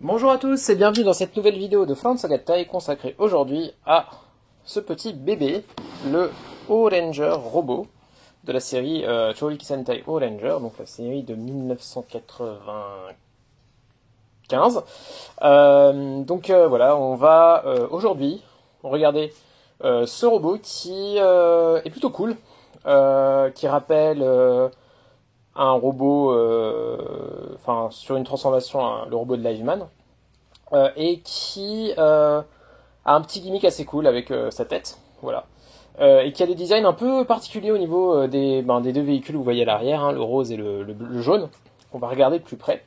Bonjour à tous et bienvenue dans cette nouvelle vidéo de Franz Agatai consacrée aujourd'hui à ce petit bébé, le O-Ranger robot de la série Chouriki Sentai O-Ranger, donc la série de 1995. Voilà, on va aujourd'hui regarder ce robot qui est plutôt cool, qui rappelle un robot, sur une transformation, le robot de Liveman, et qui a un petit gimmick assez cool avec sa tête, voilà, et qui a des designs un peu particuliers au niveau des deux véhicules que vous voyez à l'arrière, hein, le rose et le jaune, qu'on va regarder de plus près,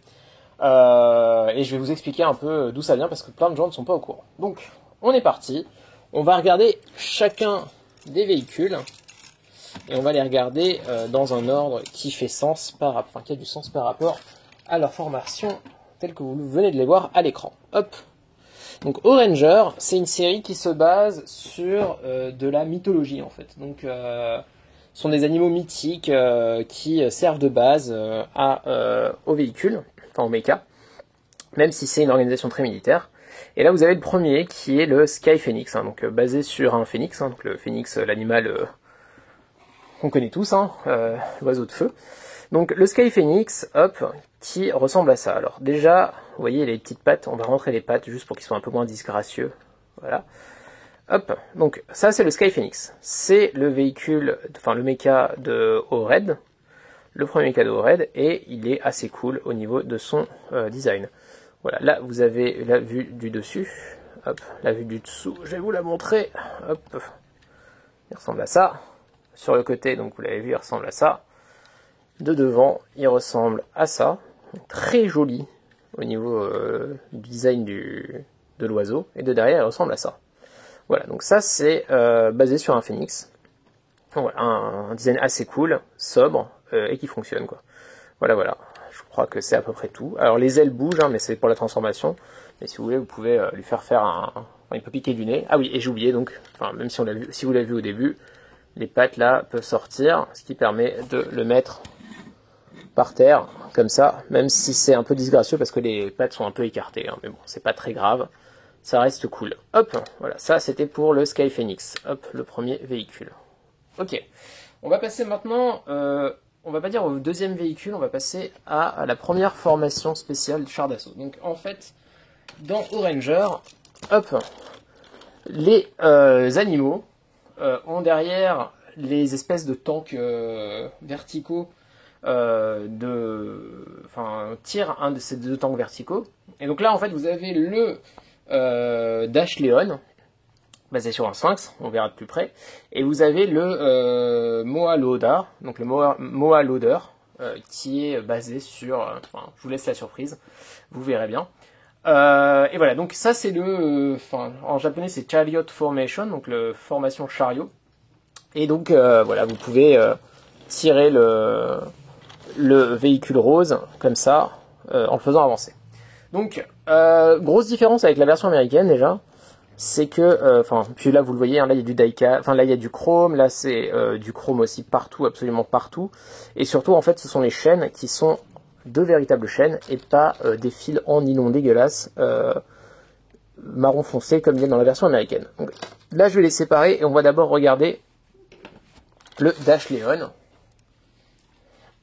et je vais vous expliquer un peu d'où ça vient, parce que plein de gens ne sont pas au courant. Donc, on est parti, on va regarder chacun des véhicules, et on va les regarder dans un ordre qui fait sens qui a du sens par rapport à leur formation telle que vous venez de les voir à l'écran. Hop. Donc O-Ranger, c'est une série qui se base sur de la mythologie en fait. Donc ce sont des animaux mythiques qui servent de base aux véhicules, enfin aux mechas, même si c'est une organisation très militaire. Et là vous avez le premier qui est le Sky Phoenix, hein, donc basé sur un phénix, hein, donc le phénix, l'animal qu'on connaît tous, hein, l'oiseau de feu. Donc le Sky Phoenix, hop, qui ressemble à ça. Alors déjà, vous voyez les petites pattes, on va rentrer les pattes juste pour qu'ils soient un peu moins disgracieux. Voilà. Hop, donc ça c'est le Sky Phoenix. C'est le véhicule, enfin le mecha de O-Red, le premier mecha de O-Red, et il est assez cool au niveau de son design. Voilà, là vous avez la vue du dessus, hop, la vue du dessous, je vais vous la montrer, hop, il ressemble à ça. Sur le côté, donc vous l'avez vu, il ressemble à ça. De devant, il ressemble à ça. Très joli au niveau du design de l'oiseau. Et de derrière, il ressemble à ça. Voilà, donc ça c'est basé sur un phénix. Voilà, un design assez cool, sobre, et qui fonctionne, quoi. Voilà. Je crois que c'est à peu près tout. Alors les ailes bougent, hein, mais c'est pour la transformation. Mais si vous voulez, vous pouvez lui faire il peut piquer du nez. Ah oui, et j'ai oublié, donc, même si vous l'avez vu au début, les pattes là peuvent sortir, ce qui permet de le mettre par terre, comme ça, même si c'est un peu disgracieux parce que les pattes sont un peu écartées, hein, mais bon, c'est pas très grave, ça reste cool. Hop, voilà, ça c'était pour le Sky Phoenix, hop, le premier véhicule. Ok, on va passer maintenant, on va pas dire au deuxième véhicule, on va passer à la première formation spéciale de char d'assaut. Donc en fait, dans O-Ranger, hop, les animaux ont derrière les espèces de tanks verticaux, tirent un de ces deux tanks verticaux. Et donc là, en fait, vous avez le Dash Leon, basé sur un Sphinx, on verra de plus près. Et vous avez le Moa Loader, donc le Moa Loader, qui est basé sur... je vous laisse la surprise, vous verrez bien. Et voilà, donc ça c'est en japonais c'est Chariot Formation, donc le formation chariot. Et donc voilà, vous pouvez tirer le véhicule rose comme ça en le faisant avancer. Donc grosse différence avec la version américaine déjà, c'est que puis là vous le voyez, hein, là il y a du Daika, là il y a du chrome, là c'est du chrome aussi partout, absolument partout. Et surtout en fait ce sont les chaînes qui sont de véritables chaînes et pas des fils en nylon dégueulasses marron foncé comme il y a dans la version américaine. Donc, là je vais les séparer et on va d'abord regarder le Dash Leon.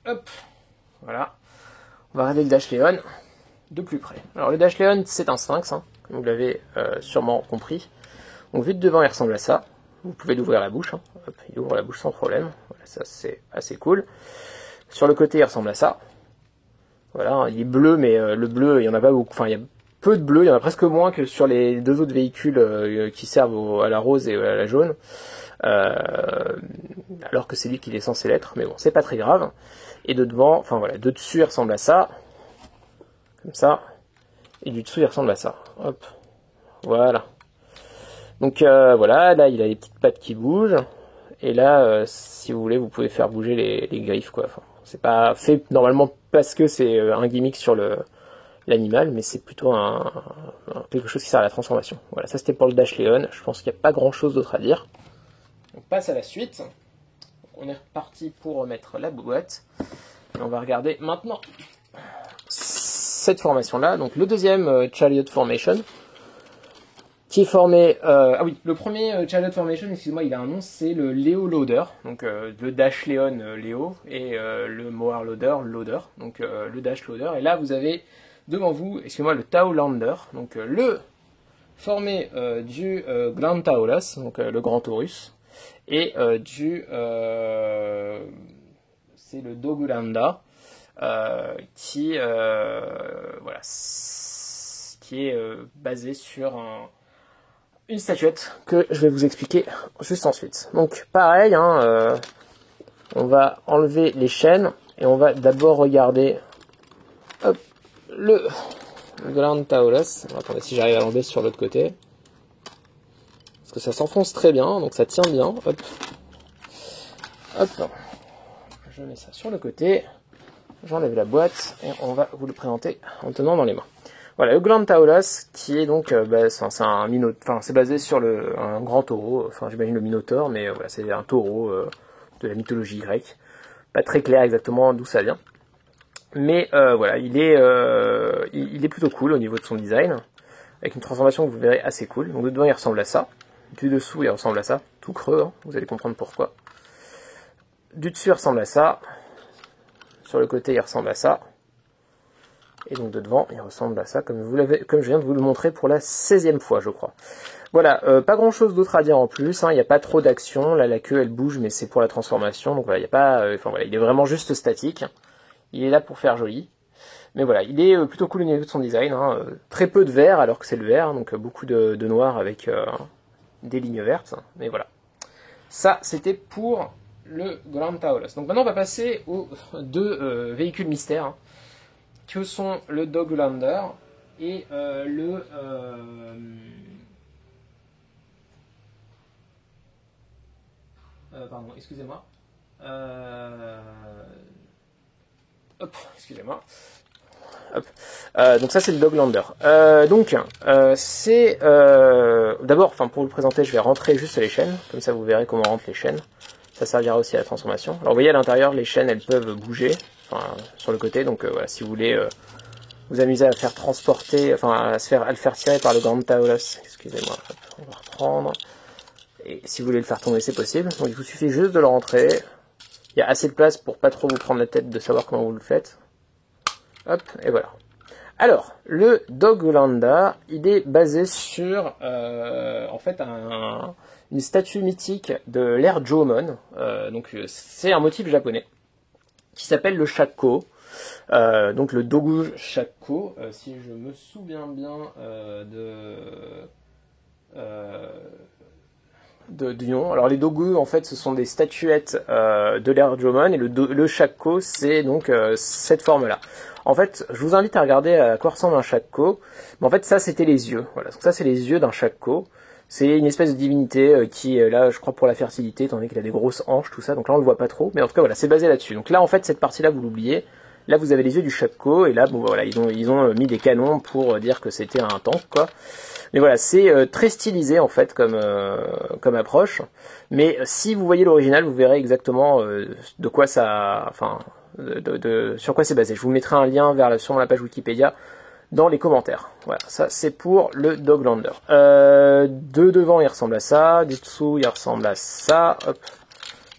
Hop, voilà. On va regarder le Dash Leon de plus près. Alors le Dash Leon c'est un Sphinx, hein, comme vous l'avez sûrement compris. Donc vu de devant il ressemble à ça. Vous pouvez l'ouvrir la bouche, hein. Hop, il ouvre la bouche sans problème. Voilà, ça c'est assez cool. Sur le côté il ressemble à ça. Voilà, il est bleu, mais le bleu, il y en a pas beaucoup. Il y a peu de bleu, il y en a presque moins que sur les deux autres véhicules qui servent à la rose et à la jaune. Alors que c'est lui qui est censé l'être, mais bon, c'est pas très grave. Et de devant, de dessus, il ressemble à ça. Comme ça. Et du dessous, il ressemble à ça. Hop. Voilà. Donc voilà, là, il a les petites pattes qui bougent. Et là, si vous voulez, vous pouvez faire bouger les griffes, quoi. C'est pas fait normalement parce que c'est un gimmick sur l'animal, mais c'est plutôt quelque chose qui sert à la transformation. Voilà, ça c'était pour le Dash Leon. Je pense qu'il n'y a pas grand chose d'autre à dire. On passe à la suite. On est reparti pour remettre la boîte. Et on va regarder maintenant cette formation-là. Donc le deuxième Chariot Formation, qui est formé... ah oui, le premier Chariot Formation, excusez-moi, il a un nom, c'est le Leo Loader. Donc le Dash Leon Leo et le Moar Loader Loader. Donc le Dash Loader. Et là, vous avez devant vous, excusez-moi, le Tau Lander. Donc le formé du Grand Taurus, donc le Grand Taurus, et c'est le Dogulanda, qui voilà, qui est basé sur une statuette que je vais vous expliquer juste ensuite. Donc pareil, hein, on va enlever les chaînes et on va d'abord regarder hop, le Grand Taurus. Attendez si j'arrive à l'enlever sur l'autre côté. Parce que ça s'enfonce très bien, donc ça tient bien. Hop. Hop. Je mets ça sur le côté. J'enlève la boîte et on va vous le présenter en tenant dans les mains. Voilà, le Grand Taurus, qui est donc, c'est basé sur un grand taureau, enfin j'imagine le Minotaure, mais voilà, c'est un taureau de la mythologie grecque. Pas très clair exactement d'où ça vient. Mais voilà, il est plutôt cool au niveau de son design, avec une transformation que vous verrez assez cool. Donc de devant il ressemble à ça, du dessous il ressemble à ça, tout creux, hein, vous allez comprendre pourquoi. Du dessus il ressemble à ça, sur le côté il ressemble à ça, et donc de devant il ressemble à ça, comme je viens de vous le montrer pour la 16e fois je crois. Voilà, pas grand chose d'autre à dire en plus, hein, il n'y a pas trop d'action, là la queue elle bouge mais c'est pour la transformation, donc voilà, il y a pas, voilà, il est vraiment juste statique. Il est là pour faire joli. Mais voilà, il est plutôt cool au niveau de son design. Hein. Très peu de vert alors que c'est le vert, donc beaucoup de noir avec des lignes vertes. Mais voilà. Ça, c'était pour le Grand Taurus. Donc maintenant, on va passer aux deux véhicules mystères, hein, que sont le Doglander et le... pardon, excusez-moi. Hop, excusez-moi. Hop. Donc ça c'est le Doglander. C'est d'abord, enfin pour vous le présenter, je vais rentrer juste les chaînes, comme ça vous verrez comment on rentre les chaînes. Ça servira aussi à la transformation. Alors vous voyez à l'intérieur, les chaînes elles peuvent bouger, enfin sur le côté. Donc voilà, si vous voulez vous amuser à faire transporter, enfin à le faire tirer par le Grand Taurus. Excusez-moi, on va reprendre. Et si vous voulez le faire tomber, c'est possible. Donc il vous suffit juste de le rentrer. Il y a assez de place pour pas trop vous prendre la tête de savoir comment vous le faites. Hop, et voilà. Alors, le Doglander, il est basé sur, en fait, une statue mythique de l'ère Jomon. Donc, c'est un motif japonais qui s'appelle le Shakko. Donc, le Dogu Shakko, si je me souviens bien du nom. Alors les dogu en fait ce sont des statuettes de l'ère Jomon et le Shakko c'est donc cette forme là. En fait je vous invite à regarder à quoi ressemble un Shakko. Mais en fait ça c'était les yeux. Voilà, donc ça c'est les yeux d'un Shakko. C'est une espèce de divinité qui est là je crois pour la fertilité étant donné qu'il a des grosses hanches tout ça. Donc là on le voit pas trop mais en tout cas voilà c'est basé là-dessus. Donc là en fait cette partie là vous l'oubliez. Là vous avez les yeux du Shakko et là bon voilà ils ont mis des canons pour dire que c'était un tank quoi. Mais voilà, c'est très stylisé en fait comme approche. Mais si vous voyez l'original, vous verrez exactement de quoi ça, enfin, sur quoi c'est basé. Je vous mettrai un lien sur la page Wikipédia dans les commentaires. Voilà, ça c'est pour le Doglander. De devant, il ressemble à ça. Du dessous, il ressemble à ça. Hop.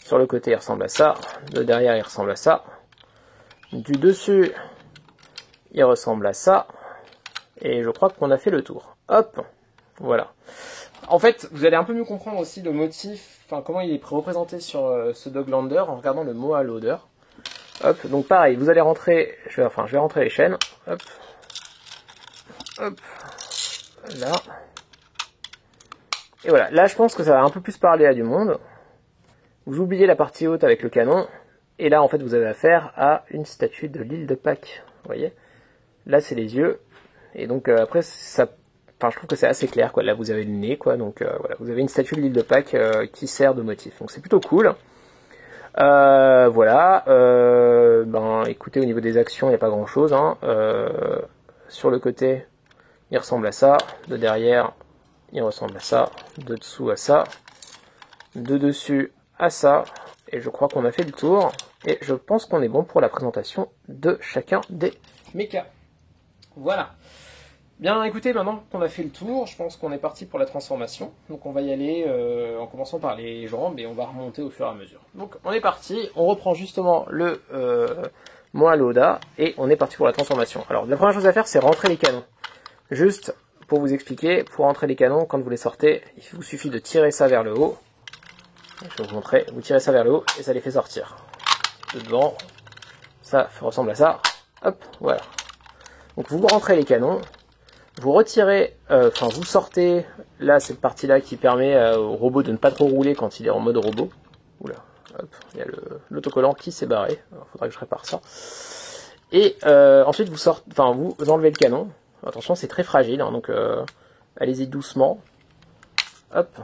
Sur le côté, il ressemble à ça. De derrière, il ressemble à ça. Du dessus, il ressemble à ça. Et je crois qu'on a fait le tour. Hop, voilà. En fait, vous allez un peu mieux comprendre aussi le motif, enfin comment il est représenté sur ce Doglander en regardant le Moa Loader. Hop, donc pareil, vous allez rentrer, je vais rentrer les chaînes. Hop, hop, là. Et voilà, là je pense que ça va un peu plus parler à du monde. Vous oubliez la partie haute avec le canon. Et là en fait vous avez affaire à une statue de l'île de Pâques. Vous voyez, là c'est les yeux. Et donc après ça, enfin je trouve que c'est assez clair quoi. Là vous avez le nez quoi, donc voilà, vous avez une statue de l'île de Pâques qui sert de motif. Donc c'est plutôt cool. Voilà. Ben écoutez, au niveau des actions il n'y a pas grand chose. Hein. Sur le côté il ressemble à ça, de derrière il ressemble à ça, de dessous à ça, de dessus à ça. Et je crois qu'on a fait le tour. Et je pense qu'on est bon pour la présentation de chacun des mechas. Voilà. Bien, écoutez, maintenant qu'on a fait le tour, je pense qu'on est parti pour la transformation. Donc on va y aller en commençant par les jambes et on va remonter au fur et à mesure. Donc on est parti, on reprend justement le moelle Oda et on est parti pour la transformation. Alors la première chose à faire, c'est rentrer les canons. Juste pour vous expliquer, pour rentrer les canons, quand vous les sortez, il vous suffit de tirer ça vers le haut. Je vais vous montrer, vous tirez ça vers le haut et ça les fait sortir. De devant, ça ressemble à ça. Hop, voilà. Donc vous rentrez les canons. Vous retirez, vous sortez là cette partie-là qui permet au robot de ne pas trop rouler quand il est en mode robot. Oula, hop, il y a l'autocollant qui s'est barré. Il faudra que je répare ça. Et ensuite vous vous enlevez le canon. Attention, c'est très fragile, hein, donc allez-y doucement. Hop,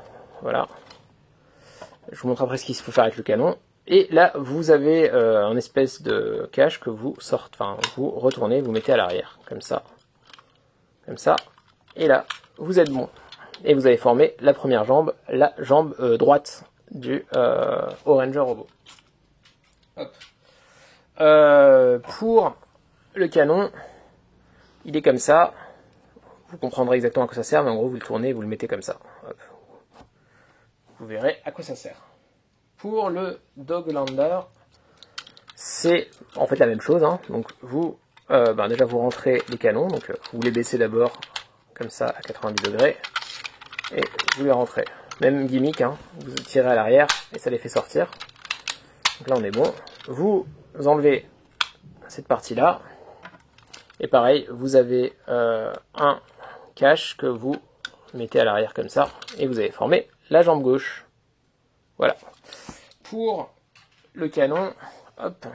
voilà. Je vous montre après ce qu'il faut faire avec le canon. Et là, vous avez un espèce de cache que vous vous retournez, vous mettez à l'arrière, comme ça. Comme ça, et là, vous êtes bon. Et vous avez formé la première jambe, la jambe droite du Oranger robot. Hop. Pour le canon, il est comme ça. Vous comprendrez exactement à quoi ça sert, mais en gros, vous le tournez et vous le mettez comme ça. Hop. Vous verrez à quoi ça sert. Pour le Doglander, c'est en fait la même chose. Hein. Donc vous déjà vous rentrez les canons, donc vous les baissez d'abord comme ça à 90 degrés et vous les rentrez. Même gimmick, hein, vous tirez à l'arrière et ça les fait sortir. Donc là on est bon. Vous enlevez cette partie là et pareil vous avez un cache que vous mettez à l'arrière comme ça et vous avez formé la jambe gauche. Voilà. Pour le canon, hop,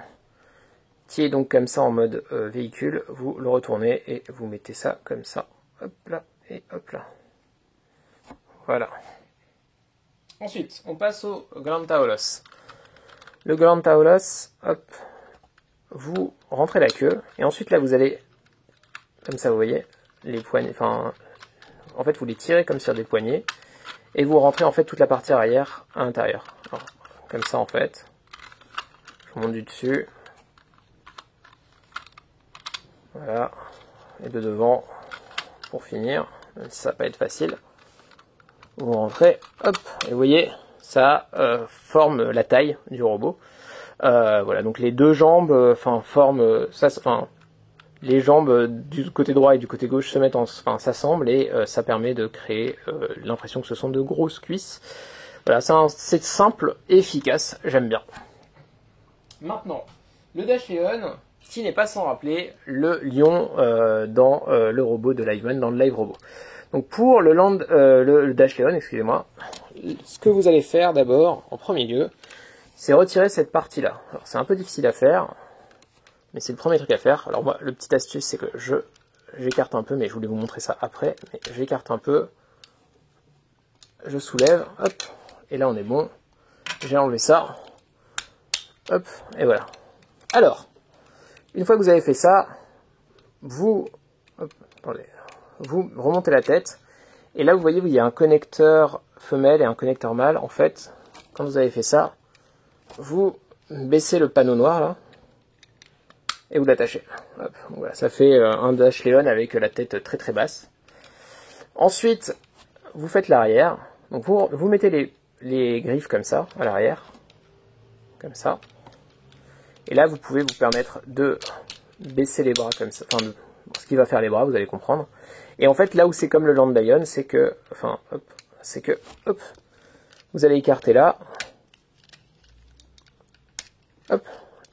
qui est donc comme ça en mode véhicule, vous le retournez et vous mettez ça comme ça, hop là et hop là. Voilà. Ensuite, on passe au Grand Taolos. Le Grand Taolos, hop, vous rentrez la queue et ensuite là vous allez, comme ça vous voyez, les poignets, en fait vous les tirez comme sur des poignets et vous rentrez en fait toute la partie arrière à l'intérieur. Comme ça en fait. Je vous monte du dessus. Voilà, et de devant, pour finir, même si ça va pas être facile, vous rentrez, hop, et vous voyez, ça forme la taille du robot. Voilà, donc les deux jambes, forment, les jambes du côté droit et du côté gauche se mettent s'assemblent et ça permet de créer l'impression que ce sont de grosses cuisses. Voilà, c'est simple et efficace, j'aime bien. Maintenant, le Dash Leon, qui n'est pas sans rappeler le lion dans le robot de Liveman, dans le Live Robot. Donc pour le Dash Leon, excusez-moi, ce que vous allez faire d'abord, en premier lieu, c'est retirer cette partie-là. Alors c'est un peu difficile à faire, mais c'est le premier truc à faire. Alors moi, le petit astuce, c'est que j'écarte un peu, mais je voulais vous montrer ça après, mais j'écarte un peu, je soulève, hop, et là on est bon. J'ai enlevé ça, hop, et voilà. Alors, une fois que vous avez fait ça, vous remontez la tête, et là vous voyez, il y a un connecteur femelle et un connecteur mâle. En fait, quand vous avez fait ça, vous baissez le panneau noir là, et vous l'attachez. Voilà, ça fait un Dash Leon avec la tête très très basse. Ensuite, vous faites l'arrière, donc vous mettez les griffes comme ça, à l'arrière, comme ça. Et là, vous pouvez vous permettre de baisser les bras comme ça. Ce qui va faire les bras, vous allez comprendre. Et en fait, là où c'est comme le Land Lion, c'est que, vous allez écarter là. Hop.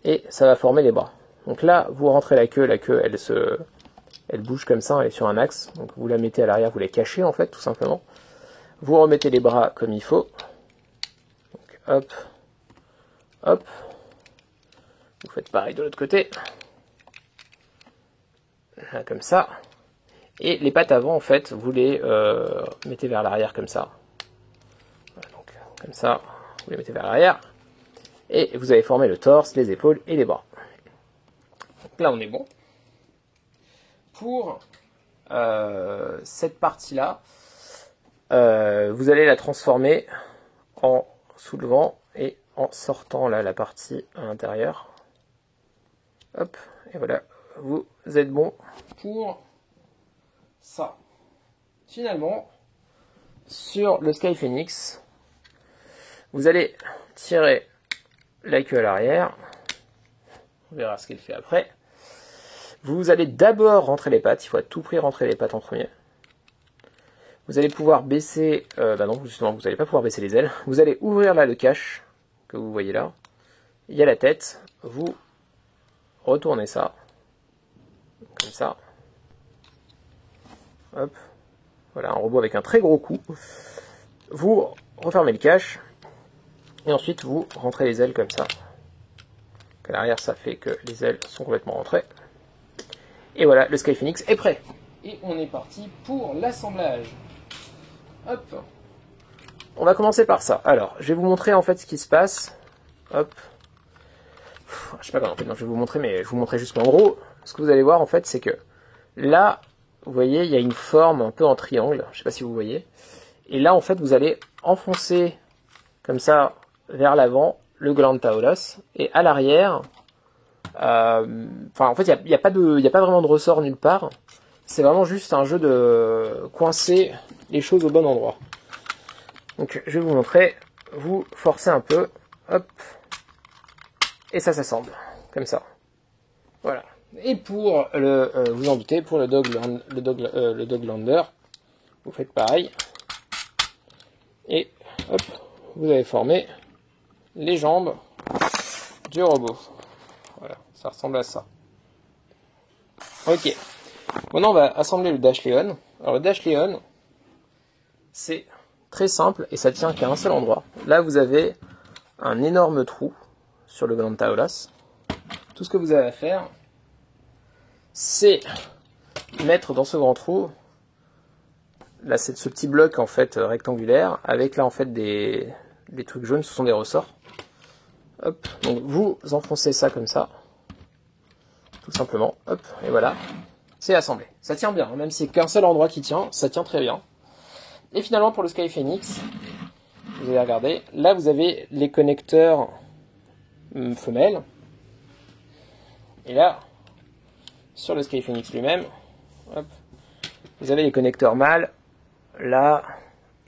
Et ça va former les bras. Donc là, vous rentrez la queue, elle bouge comme ça, elle est sur un axe. Donc vous la mettez à l'arrière, vous la cachez en fait, tout simplement. Vous remettez les bras comme il faut. Donc hop, hop. Vous faites pareil de l'autre côté. Là, comme ça. Et les pattes avant, en fait, vous les mettez vers l'arrière comme ça. Voilà, donc, comme ça, vous les mettez vers l'arrière. Et vous avez formé le torse, les épaules et les bras. Donc là, on est bon. Pour cette partie-là, vous allez la transformer en soulevant et en sortant là la partie à l'intérieur. Hop, et voilà, vous êtes bon pour ça. Finalement, sur le Sky Phoenix, vous allez tirer la queue à l'arrière. On verra ce qu'elle fait après. Vous allez d'abord rentrer les pattes. Il faut à tout prix rentrer les pattes en premier. Vous allez pouvoir baisser... bah non, justement, vous n'allez pas pouvoir baisser les ailes. Vous allez ouvrir là le cache que vous voyez là. Il y a la tête. Vous retournez ça. Comme ça. Hop. Voilà, un robot avec un très gros coup. Vous refermez le cache. Et ensuite, vous rentrez les ailes comme ça. À l'arrière, ça fait que les ailes sont complètement rentrées. Et voilà, le Sky Phoenix est prêt. Et on est parti pour l'assemblage. Hop. On va commencer par ça. Alors, je vais vous montrer en fait ce qui se passe. Hop. Je sais pas comment en fait, non, je vais vous montrer, mais je vous montrer juste qu'en gros, ce que vous allez voir en fait, c'est que là, vous voyez, il y a une forme un peu en triangle. Je sais pas si vous voyez. Et là, en fait, vous allez enfoncer comme ça vers l'avant le Glantaurus. Et à l'arrière, en fait, il n'y a pas vraiment de ressort nulle part. C'est vraiment juste un jeu de coincer les choses au bon endroit. Donc, je vais vous montrer. Vous forcez un peu. Hop. Et ça s'assemble. Comme ça. Voilà. Et pour vous en doutez, pour le Doglander, vous faites pareil. Et hop, vous avez formé les jambes du robot. Voilà, ça ressemble à ça. Ok. Maintenant, on va assembler le Dash Leon. Alors, le Dash Leon, c'est très simple et ça tient qu'à un seul endroit. Là, vous avez un énorme trou sur le Glantaurus. Tout ce que vous avez à faire, c'est mettre dans ce grand trou, là, c'est ce petit bloc en fait rectangulaire avec là en fait des trucs jaunes, ce sont des ressorts. Hop, donc vous enfoncez ça comme ça, tout simplement. Hop, et voilà. C'est assemblé. Ça tient bien, même si c'est qu'un seul endroit qui tient, ça tient très bien. Et finalement, pour le Sky Phoenix, vous allez regarder, là vous avez les connecteurs femelles. Et là, sur le Sky Phoenix lui-même, hop, vous avez les connecteurs mâles, là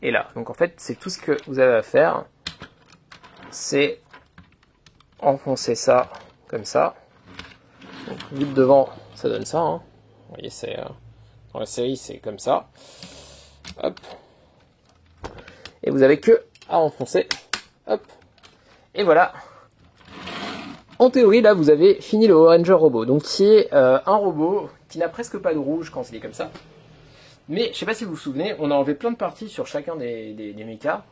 et là. Donc en fait, c'est tout ce que vous avez à faire, c'est enfoncer ça comme ça. Donc, vu de devant, ça donne ça. Hein. Vous voyez, c'est dans la série, c'est comme ça. Hop. Et vous avez que à enfoncer. Hop. Et voilà. En théorie, là, vous avez fini le Oranger Robot. Donc, qui est un robot qui n'a presque pas de rouge quand il est comme ça. Mais, je sais pas si vous vous souvenez, on a enlevé plein de parties sur chacun des mechas.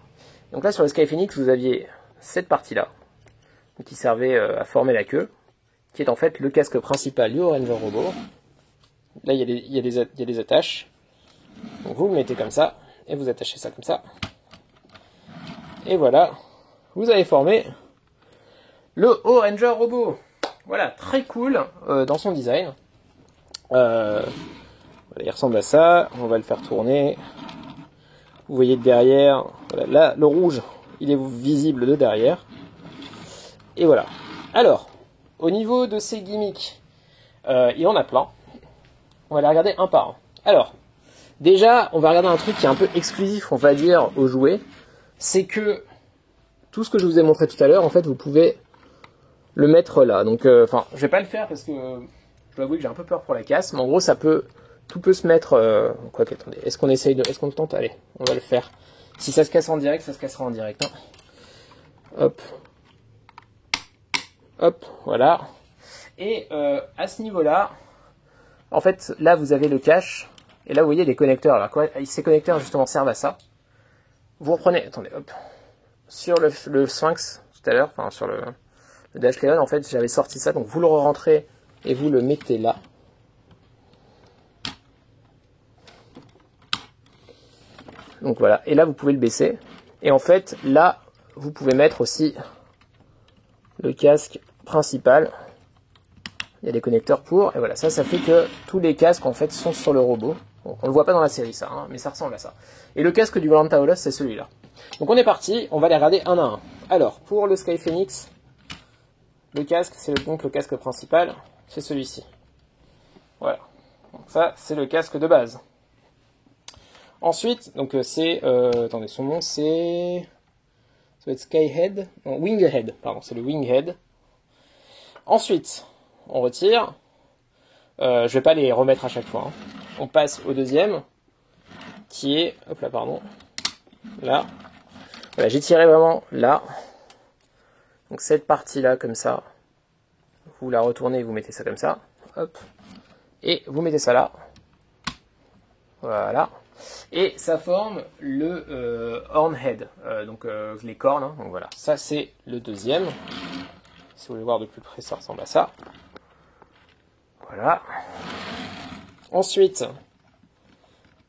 Donc là, sur le Sky Phoenix, vous aviez cette partie-là, qui servait à former la queue, qui est en fait le casque principal du Oranger Robot. Là, il y a des attaches. Donc vous le mettez comme ça, et vous attachez ça comme ça. Et voilà, vous avez formé le Oranger Robot. Voilà, très cool dans son design. Voilà, il ressemble à ça. On va le faire tourner. Vous voyez de derrière, voilà, là, le rouge, il est visible de derrière. Et voilà. Alors, au niveau de ces gimmicks, il en a plein. On va les regarder un par un. Alors, déjà, on va regarder un truc qui est un peu exclusif, on va dire, aux jouets. C'est que tout ce que je vous ai montré tout à l'heure, en fait, vous pouvez le mettre là. Donc, je vais pas le faire parce que je dois avouer que j'ai un peu peur pour la casse. Mais en gros, tout peut se mettre. Quoi qu'attendez, est-ce qu'on le tente? Allez, on va le faire. Si ça se casse en direct, ça se cassera en direct. Hein. Hop. Hop, voilà. Et à ce niveau-là, en fait, là, vous avez le cache. Et là, vous voyez des connecteurs. Alors, quoi, ces connecteurs, justement, servent à ça. Vous reprenez, attendez, hop. Sur le Sphinx, tout à l'heure, enfin, sur le Dash Leon, en fait, j'avais sorti ça. Donc, vous le rentrez et vous le mettez là. Donc, voilà. Et là, vous pouvez le baisser. Et en fait, là, vous pouvez mettre aussi le casque principal. Il y a des connecteurs pour, et voilà, ça fait que tous les casques en fait sont sur le robot. Bon, on le voit pas dans la série ça, hein, mais ça ressemble à ça. Et le casque du Glantaurus, c'est celui-là. Donc on est parti, on va les regarder un à un. Alors, pour le Sky Phoenix, le casque, c'est donc le casque principal, c'est celui-ci. Voilà. Donc ça, c'est le casque de base. Ensuite, donc c'est... attendez, son nom c'est... Ça va être Skyhead. Non, Winghead, pardon, c'est le Winghead. Ensuite, on retire. Je vais pas les remettre à chaque fois. Hein. On passe au deuxième, qui est... Hop là, pardon. Là. Voilà, j'ai tiré vraiment là. Donc cette partie-là, comme ça. Vous la retournez, vous mettez ça comme ça. Hop. Et vous mettez ça là. Voilà. Et ça forme le hornhead, donc les cornes. Hein, donc voilà, ça c'est le deuxième. Si vous voulez voir de plus près, ça ressemble à ça. Voilà. Ensuite,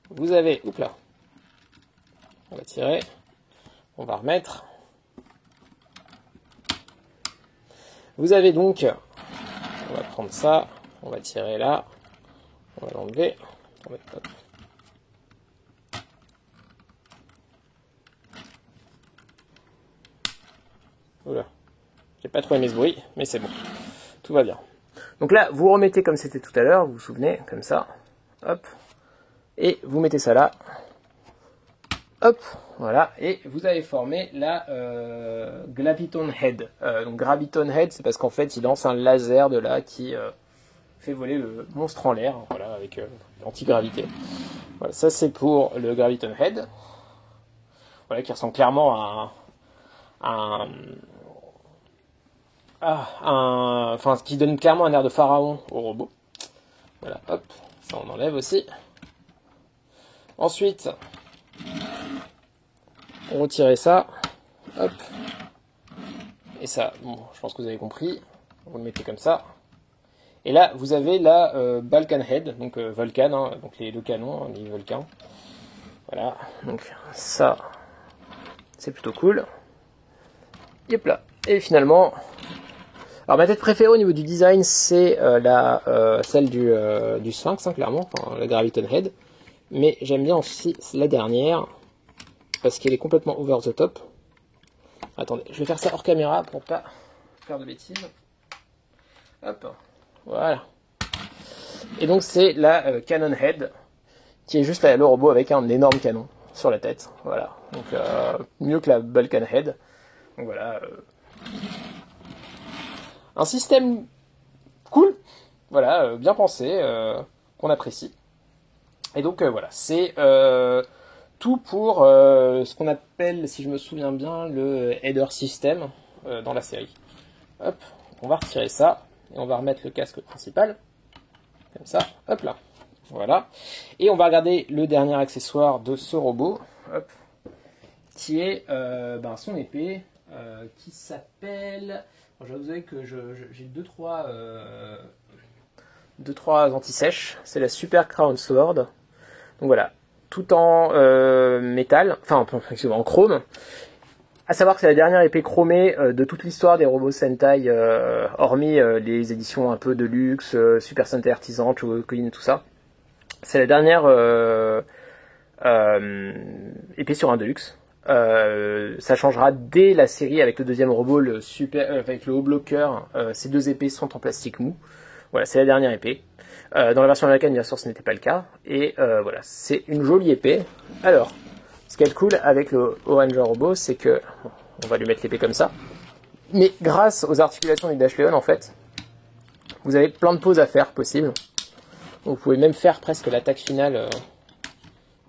vous avez, oups là, on va tirer, on va remettre. Vous avez donc, on va prendre ça, on va tirer là, on va l'enlever, on va mettre, oula, j'ai pas trop aimé ce bruit, mais c'est bon, tout va bien. Donc là, vous remettez comme c'était tout à l'heure, vous vous souvenez, comme ça, hop, et vous mettez ça là, hop, voilà, et vous avez formé la Graviton Head. Donc Graviton Head, c'est parce qu'en fait, il lance un laser de là qui fait voler le monstre en l'air, voilà, avec l'antigravité. Voilà, ça c'est pour le Graviton Head, voilà, qui ressemble clairement à enfin, qui donne clairement un air de pharaon au robot. Voilà, hop, ça on enlève aussi. Ensuite, on retire ça, hop, et ça, bon, je pense que vous avez compris, vous le mettez comme ça. Et là, vous avez la Balkan Head, donc Vulcan, hein, donc les deux canons, hein, les Vulcans. Voilà, donc ça, c'est plutôt cool. Yep là. Et finalement, alors ma tête préférée au niveau du design, c'est celle du Sphinx, hein, clairement, enfin, la Graviton Head. Mais j'aime bien aussi la dernière, parce qu'elle est complètement over the top. Attendez, je vais faire ça hors caméra pour pas faire de bêtises. Hop, voilà. Et donc c'est la Cannon Head, qui est juste le robot avec un énorme canon sur la tête. Voilà, donc mieux que la Balkan Head. Donc voilà, un système cool, voilà, bien pensé, qu'on apprécie. Et donc voilà, c'est tout pour ce qu'on appelle, si je me souviens bien, le header system dans la série. Hop, on va retirer ça et on va remettre le casque principal, comme ça, hop là, voilà. Et on va regarder le dernier accessoire de ce robot, hop, qui est son épée, qui s'appelle... Je vais vous avouer que j'ai deux trois anti-sèches. C'est la Super Crown Sword. Donc voilà, tout en métal, enfin en chrome. À savoir que c'est la dernière épée chromée de toute l'histoire des robots Sentai, hormis les éditions un peu de luxe, Super Sentai Artisan, Chogokin, tout ça. C'est la dernière épée sur un Deluxe. Ça changera dès la série avec le deuxième robot, avec le haut bloqueur. Ces deux épées sont en plastique mou. Voilà, c'est la dernière épée. Dans la version américaine, bien sûr, ce n'était pas le cas. Et voilà, c'est une jolie épée. Alors, ce qui est cool avec le Oranger Robot, c'est que... Bon, on va lui mettre l'épée comme ça. Mais grâce aux articulations du Dash Leon, en fait, vous avez plein de poses à faire possibles. Vous pouvez même faire presque l'attaque finale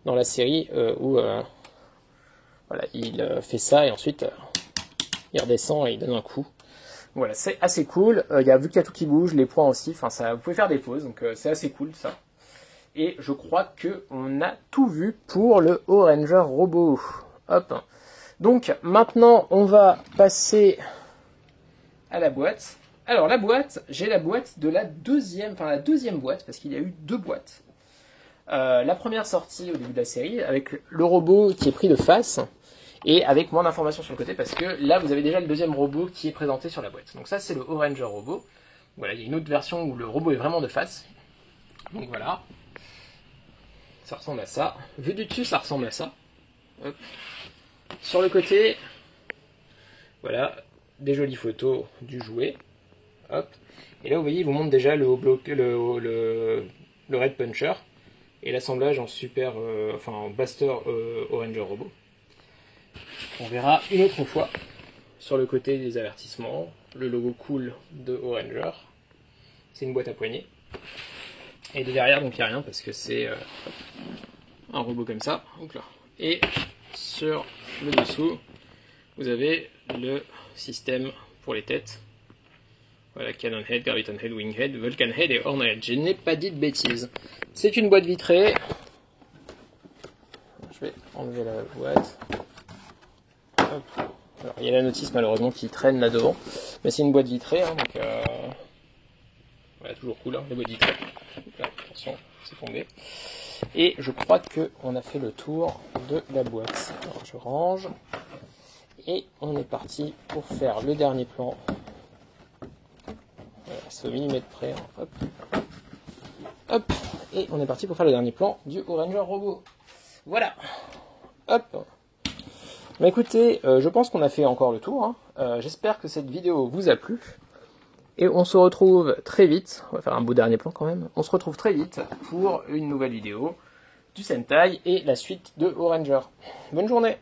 dans la série où voilà, il fait ça et ensuite il redescend et il donne un coup. Voilà, c'est assez cool. Vu qu'il y a tout qui bouge, les points aussi, enfin ça, vous pouvez faire des pauses, donc c'est assez cool ça. Et je crois que on a tout vu pour le Oranger Robot. Hop. Donc maintenant on va passer à la boîte. Alors la boîte, j'ai la boîte de la deuxième boîte, parce qu'il y a eu deux boîtes. La première sortie au début de la série, avec le robot qui est pris de face, et avec moins d'informations sur le côté, parce que là vous avez déjà le deuxième robot qui est présenté sur la boîte. Donc ça c'est le Oranger Robot. Voilà, il y a une autre version où le robot est vraiment de face. Donc voilà. Ça ressemble à ça. Vu du dessus, ça ressemble à ça. Hop. Sur le côté, voilà, des jolies photos du jouet. Hop. Et là, vous voyez, il vous montre déjà le Red Puncher. et l'assemblage en super, enfin en Blaster Oranger Robot. On verra une autre fois sur le côté des avertissements, le logo cool de Oranger. C'est une boîte à poignée. Et de derrière, donc il n'y a rien parce que c'est un robot comme ça. Donc là. Et sur le dessous, vous avez le système pour les têtes. Voilà, Cannon Head, Graviton Head, Wing Head, Vulcan Head et Horn Head. Je n'ai pas dit de bêtises. C'est une boîte vitrée. Je vais enlever la boîte. Hop. Alors, il y a la notice malheureusement qui traîne là devant. Mais c'est une boîte vitrée, hein, donc voilà, toujours cool, hein, les boîtes vitrées. Là, attention, c'est tombé. Et je crois qu'on a fait le tour de la boîte. Alors, je range. Et on est parti pour faire le dernier plan. Voilà, c'est au millimètre près. Hein. Hop. Hop. Et on est parti pour faire le dernier plan du Oranger Robot. Voilà. Hop. Bah écoutez, je pense qu'on a fait encore le tour. Hein. J'espère que cette vidéo vous a plu. Et on se retrouve très vite. On va faire un beau dernier plan quand même. On se retrouve très vite pour une nouvelle vidéo du Sentai et la suite de Oranger. Bonne journée!